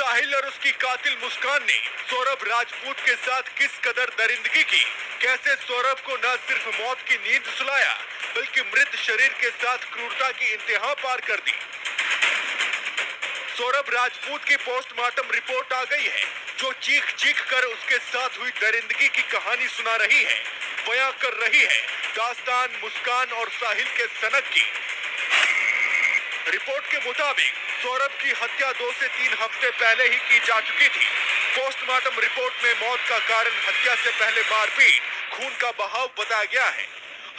साहिल और उसकी कातिल मुस्कान ने सौरभ राजपूत के साथ किस कदर दरिंदगी की, कैसे सौरभ को न सिर्फ मौत की नींद सुलाया बल्कि मृत शरीर के साथ क्रूरता की इंतहा पार कर दी। सौरभ राजपूत की पोस्टमार्टम रिपोर्ट आ गई है, जो चीख चीख कर उसके साथ हुई दरिंदगी की कहानी सुना रही है, बयां कर रही है दास्तान मुस्कान और साहिल के सनक की। रिपोर्ट के मुताबिक सौरभ की हत्या 2 से 3 हफ्ते पहले ही की जा चुकी थी। पोस्टमार्टम रिपोर्ट में मौत का कारण हत्या से पहले मारपीट, खून का बहाव बताया गया है।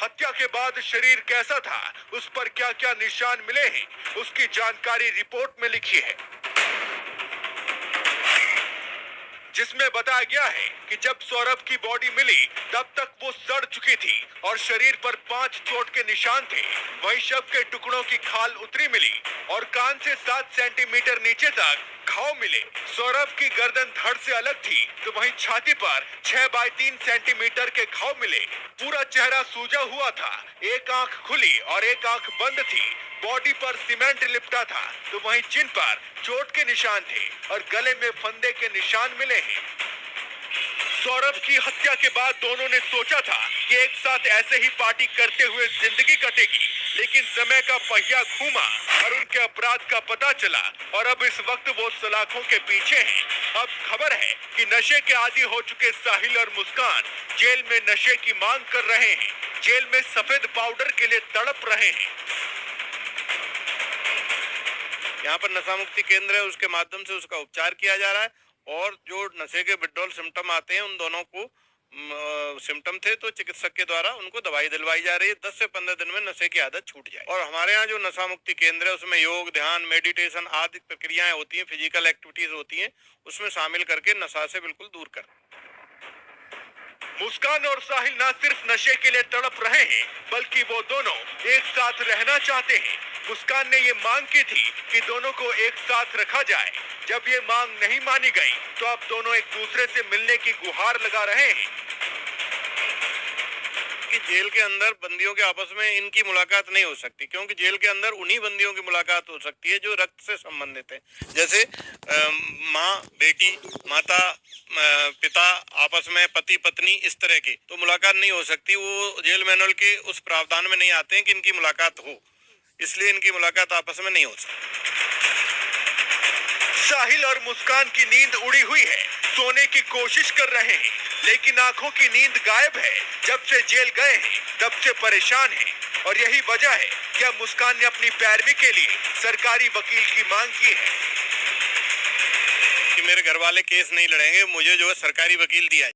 हत्या के बाद शरीर कैसा था, उस पर क्या क्या निशान मिले हैं, उसकी जानकारी रिपोर्ट में लिखी है, जिसमें बताया गया है कि जब सौरभ की बॉडी मिली तब तक वो सड़ चुकी थी और शरीर पर 5 चोट के निशान थे। वहीं शव के टुकड़ों की खाल उतरी मिली और कान से 7 सेंटीमीटर नीचे तक घाव मिले। सौरभ की गर्दन धड़ से अलग थी, तो वहीं छाती पर 6 बाई 3 सेंटीमीटर के घाव मिले। पूरा चेहरा सूजा हुआ था, एक आंख खुली और एक आंख बंद थी। बॉडी पर सीमेंट लिपटा था, तो वहीं चिन पर चोट के निशान थे और गले में फंदे के निशान मिले हैं। सौरभ की हत्या के बाद दोनों ने सोचा था कि एक साथ ऐसे ही पार्टी करते हुए जिंदगी कटेगी, लेकिन समय का पहिया घूमा और उनके अपराध का पता चला और अब इस वक्त वो सलाखों के पीछे हैं। अब खबर है कि नशे के आदी हो चुके साहिल और मुस्कान जेल में नशे की मांग कर रहे हैं, जेल में सफेद पाउडर के लिए तड़प रहे हैं। यहाँ पर नशा मुक्ति केंद्र है, उसके माध्यम से उसका उपचार किया जा रहा है और जो नशे के विड्रॉल सिम्टम आते हैं उन दोनों को सिम्टम थे तो चिकित्सक के द्वारा उनको दवाई दिलवाई जा रही है। 10 से 15 दिन में नशे की आदत छूट जाए। और हमारे यहाँ जो नशा मुक्ति केंद्र है उसमें योग, ध्यान, मेडिटेशन आदि प्रक्रियाएं होती हैं, फिजिकल एक्टिविटीज होती हैं, उसमें शामिल करके नशा से बिल्कुल दूर कर। मुस्कान और साहिल न सिर्फ नशे के लिए तड़प रहे हैं बल्कि वो दोनों एक साथ रहना चाहते हैं। मुस्कान ने ये मांग की थी कि दोनों को एक साथ रखा जाए। जब ये मांग नहीं मानी गई तो अब दोनों एक दूसरे से मिलने की गुहार लगा रहे हैं कि जेल के अंदर बंदियों के आपस में इनकी मुलाकात नहीं हो सकती, क्योंकि जेल के अंदर उन्हीं बंदियों की मुलाकात हो सकती है जो रक्त से संबंधित है। जैसे माँ बेटी, माता पिता आपस में, पति पत्नी, इस तरह की तो मुलाकात नहीं हो सकती। वो जेल मैनुअल के उस प्रावधान में नहीं आते हैं कि इनकी मुलाकात हो, इसलिए इनकी मुलाकात आपस में नहीं हो सकती। साहिल और मुस्कान की नींद उड़ी हुई है, सोने की कोशिश कर रहे हैं, लेकिन आंखों की नींद गायब है। जब से जेल गए हैं तब से परेशान हैं और यही वजह है कि अब मुस्कान ने अपनी पैरवी के लिए सरकारी वकील की मांग की है कि मेरे घर वाले केस नहीं लड़ेंगे, मुझे जो है सरकारी वकील दिया है।